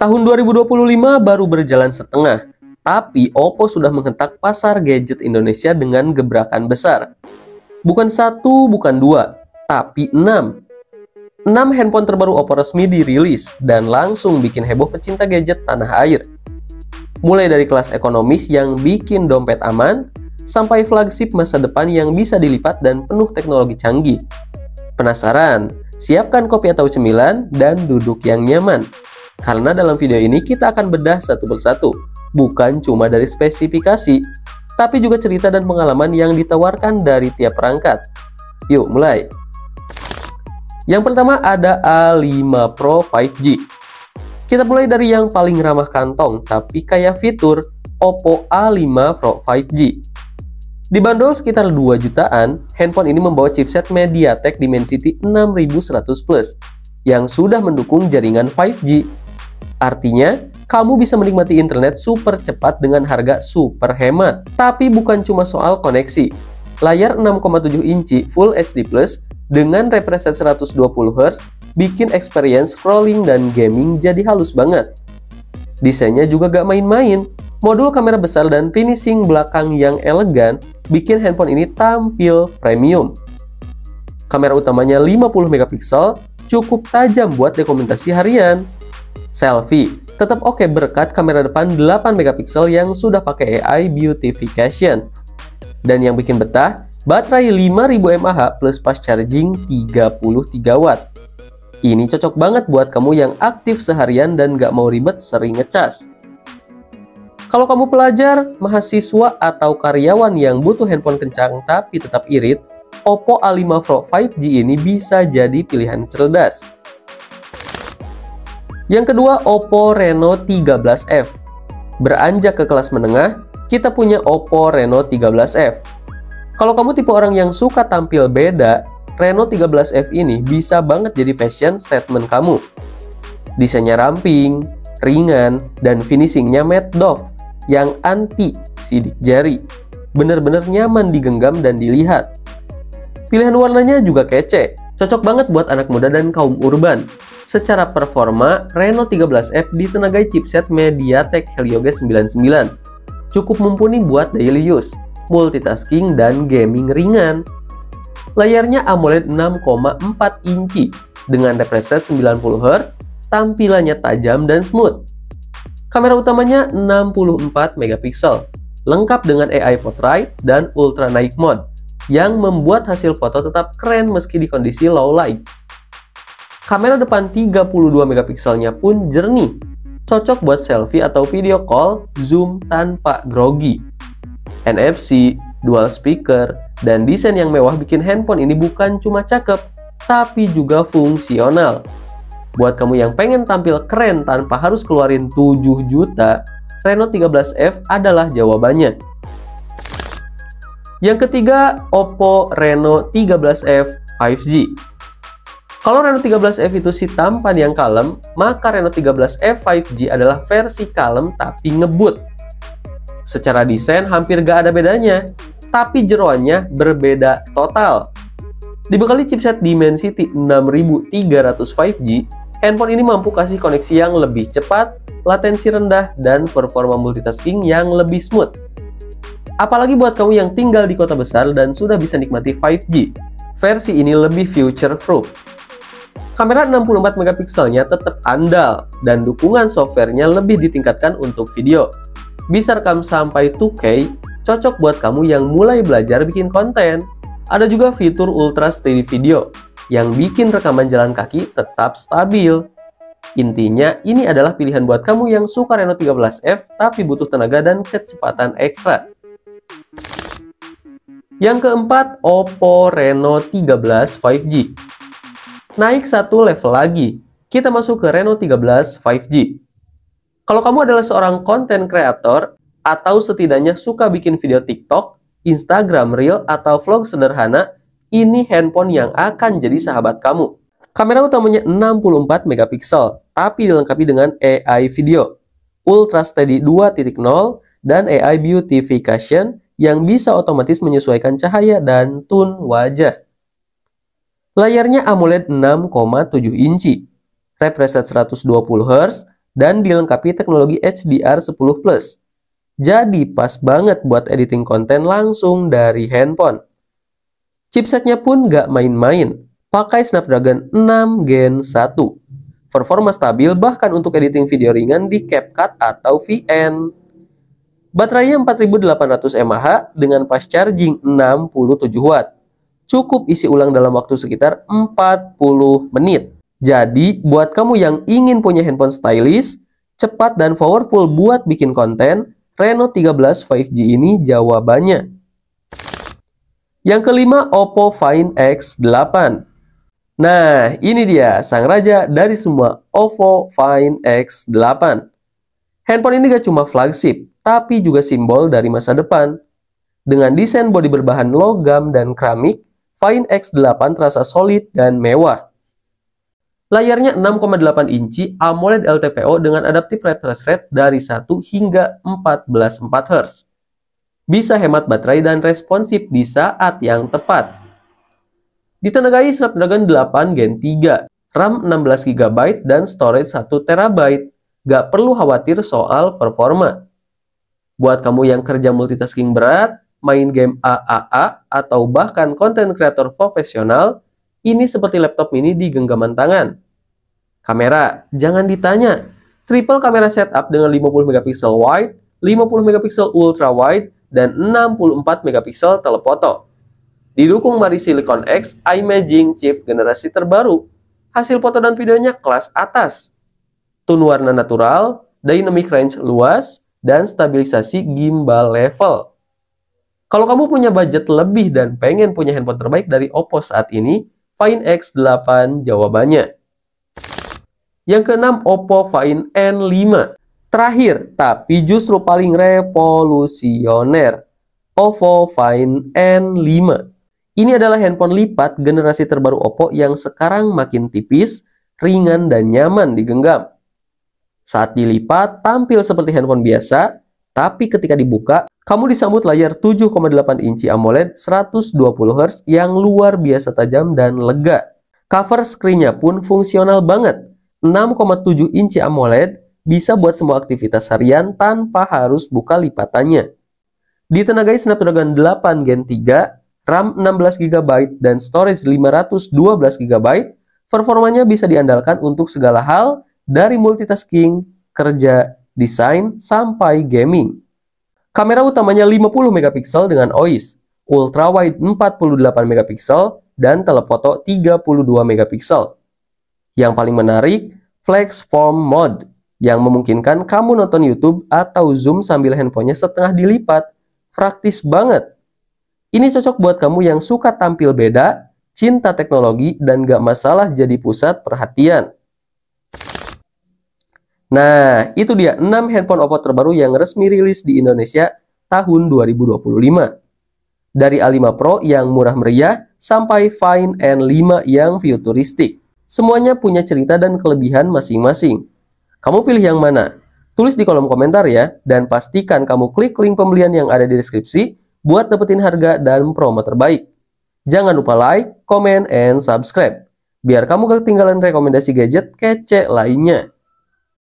Tahun 2025 baru berjalan setengah, tapi Oppo sudah menghentak pasar gadget Indonesia dengan gebrakan besar. Bukan satu, bukan dua, tapi 6. 6 handphone terbaru Oppo resmi dirilis dan langsung bikin heboh pecinta gadget tanah air. Mulai dari kelas ekonomis yang bikin dompet aman, sampai flagship masa depan yang bisa dilipat dan penuh teknologi canggih. Penasaran? Siapkan kopi atau cemilan dan duduk yang nyaman. Karena dalam video ini kita akan bedah satu persatu, bukan cuma dari spesifikasi, tapi juga cerita dan pengalaman yang ditawarkan dari tiap perangkat. Yuk mulai. Yang pertama ada A5 Pro 5G. Kita mulai dari yang paling ramah kantong tapi kaya fitur, Oppo A5 Pro 5G. Dibanderol sekitar 2 jutaan, handphone ini membawa chipset MediaTek Dimensity 6100 Plus yang sudah mendukung jaringan 5G. Artinya, kamu bisa menikmati internet super cepat dengan harga super hemat. Tapi bukan cuma soal koneksi. Layar 6,7 inci Full HD Plus dengan refresh rate 120 Hz bikin experience scrolling dan gaming jadi halus banget. Desainnya juga gak main-main. Modul kamera besar dan finishing belakang yang elegan bikin handphone ini tampil premium. Kamera utamanya 50 megapiksel, cukup tajam buat dokumentasi harian. Selfie tetap oke berkat kamera depan 8 megapiksel yang sudah pakai AI beautification. Dan yang bikin betah, baterai 5000 mAh plus fast charging 33 watt. Ini cocok banget buat kamu yang aktif seharian dan gak mau ribet sering ngecas. Kalau kamu pelajar, mahasiswa, atau karyawan yang butuh handphone kencang tapi tetap irit, Oppo A5 Pro 5G ini bisa jadi pilihan cerdas. Yang kedua, Oppo Reno 13F. Beranjak ke kelas menengah, kita punya Oppo Reno 13F. Kalau kamu tipe orang yang suka tampil beda, Reno 13F ini bisa banget jadi fashion statement kamu. Desainnya ramping, ringan, dan finishingnya matte doff yang anti sidik jari. Bener-bener nyaman digenggam dan dilihat. Pilihan warnanya juga kece, cocok banget buat anak muda dan kaum urban. Secara performa, Reno 13F ditenagai chipset MediaTek Helio G99. Cukup mumpuni buat daily use, multitasking, dan gaming ringan. Layarnya AMOLED 6,4 inci dengan refresh rate 90 Hz, tampilannya tajam dan smooth. Kamera utamanya 64 megapiksel, lengkap dengan AI Portrait dan Ultra Night Mode, yang membuat hasil foto tetap keren meski di kondisi low light. Kamera depan 32 megapikselnya pun jernih, cocok buat selfie atau video call, zoom tanpa grogi. NFC, dual speaker, dan desain yang mewah bikin handphone ini bukan cuma cakep, tapi juga fungsional. Buat kamu yang pengen tampil keren tanpa harus keluarin 7 juta, Reno 13F adalah jawabannya. Yang ketiga, Oppo Reno 13F 5G. Kalau Reno 13F itu si tampan yang kalem, maka Reno 13F 5G adalah versi kalem tapi ngebut. Secara desain hampir gak ada bedanya, tapi jeroannya berbeda total. Dibekali chipset Dimensity 6300 5G, handphone ini mampu kasih koneksi yang lebih cepat, latensi rendah, dan performa multitasking yang lebih smooth. Apalagi buat kamu yang tinggal di kota besar dan sudah bisa nikmati 5G, versi ini lebih future-proof. Kamera 64 megapikselnya tetap andal, dan dukungan softwarenya lebih ditingkatkan untuk video. Bisa rekam sampai 2K, cocok buat kamu yang mulai belajar bikin konten. Ada juga fitur Ultra Steady Video, yang bikin rekaman jalan kaki tetap stabil. Intinya, ini adalah pilihan buat kamu yang suka Reno 13F tapi butuh tenaga dan kecepatan ekstra. Yang keempat, Oppo Reno 13 5G. Naik satu level lagi, kita masuk ke Reno 13 5G. Kalau kamu adalah seorang konten kreator atau setidaknya suka bikin video TikTok, Instagram Reel, atau vlog sederhana, ini handphone yang akan jadi sahabat kamu. Kamera utamanya 64 megapiksel, tapi dilengkapi dengan AI video, Ultra Steady 2.0, dan AI Beautification yang bisa otomatis menyesuaikan cahaya dan tone wajah. Layarnya AMOLED 6,7 inci, refresh rate 120 Hz, dan dilengkapi teknologi HDR10+. Jadi pas banget buat editing konten langsung dari handphone. Chipsetnya pun nggak main-main, pakai Snapdragon 6 Gen 1. Performa stabil bahkan untuk editing video ringan di CapCut atau VN. Baterainya 4800 mAh dengan fast charging 67 Watt. Cukup isi ulang dalam waktu sekitar 40 menit. Jadi, buat kamu yang ingin punya handphone stylish, cepat dan powerful buat bikin konten, Reno 13 5G ini jawabannya. Yang kelima, Oppo Find X8. Nah, ini dia sang raja dari semua, Oppo Find X8. Handphone ini gak cuma flagship, tapi juga simbol dari masa depan. Dengan desain bodi berbahan logam dan keramik, Find X8 terasa solid dan mewah. Layarnya 6,8 inci AMOLED LTPO dengan adaptive refresh rate dari 1 hingga 14.4 Hz. Bisa hemat baterai dan responsif di saat yang tepat. Ditenagai Snapdragon 8 Gen 3, RAM 16GB dan storage 1TB. Gak perlu khawatir soal performa. Buat kamu yang kerja multitasking berat, main game AAA, atau bahkan konten kreator profesional, ini seperti laptop mini di genggaman tangan. Kamera, jangan ditanya. Triple kamera setup dengan 50MP wide, 50MP ultra wide, dan 64MP telefoto. Didukung Mari Silicon X iMaging Chip generasi terbaru. Hasil foto dan videonya kelas atas. Tone warna natural, dynamic range luas, dan stabilisasi gimbal level. Kalau kamu punya budget lebih dan pengen punya handphone terbaik dari Oppo saat ini, Find X8 jawabannya. Yang keenam, Oppo Find N5. Terakhir, tapi justru paling revolusioner, Oppo Find N5. Ini adalah handphone lipat generasi terbaru Oppo yang sekarang makin tipis, ringan, dan nyaman digenggam. Saat dilipat, tampil seperti handphone biasa, tapi ketika dibuka, kamu disambut layar 7,8 inci AMOLED 120Hz yang luar biasa tajam dan lega. Cover screen-nya pun fungsional banget. 6,7 inci AMOLED bisa buat semua aktivitas harian tanpa harus buka lipatannya. Ditenagai Snapdragon 8 Gen 3, RAM 16GB dan storage 512GB, performanya bisa diandalkan untuk segala hal, dari multitasking, kerja, desain, sampai gaming. Kamera utamanya 50MP dengan OIS, ultrawide 48MP, dan telefoto 32MP. Yang paling menarik, Flex Form Mode, yang memungkinkan kamu nonton YouTube atau Zoom sambil handphonenya setengah dilipat. Praktis banget. Ini cocok buat kamu yang suka tampil beda, cinta teknologi, dan gak masalah jadi pusat perhatian. Nah, itu dia 6 handphone Oppo terbaru yang resmi rilis di Indonesia tahun 2025. Dari A5 Pro yang murah meriah sampai Find N5 yang futuristik. Semuanya punya cerita dan kelebihan masing-masing. Kamu pilih yang mana? Tulis di kolom komentar ya, dan pastikan kamu klik link pembelian yang ada di deskripsi buat dapetin harga dan promo terbaik. Jangan lupa like, comment, and subscribe, biar kamu gak ketinggalan rekomendasi gadget kece lainnya.